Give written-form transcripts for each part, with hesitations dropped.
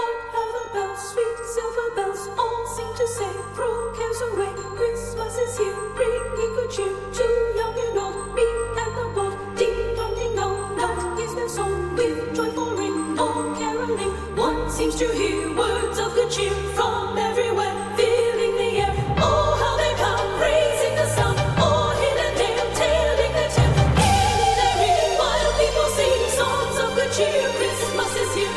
Hark how the bells, sweet silver bells, all seem to say, throw cares away. Christmas is here, bringing good cheer to young and old, meek and the bold. Ding dong ding dong, loud is their song, with joyful ring, all caroling. One seems to hear words of good cheer from everywhere, filling the air. Oh, how they come, praising the sun, all hid and dale, telling their tale. Gaily they ring, while people sing songs of good cheer. Christmas is here.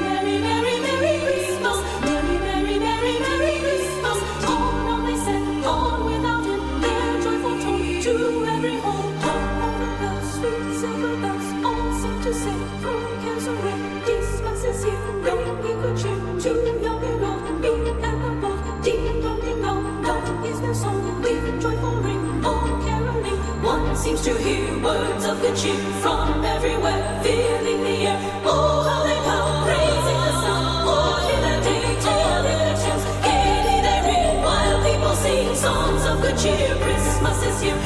Merry, merry, merry Christmas. Merry, merry, merry, merry Christmas. On they send, on without him, their joyful tone to every home. Hark how the bells, sweet silver bells, all seem to say, throw cares away. Christmas is here, bringing good cheer to young and old, meek and the bold. Ding dong ding dong, loud is their song, with joyful ring, all caroling. One seems to hear words of good cheer from everywhere, filling the air. Oh, how they come, praising the sun, all in a day, telling their tales. Gaily they ring, while people sing songs of good cheer. Christmas is here.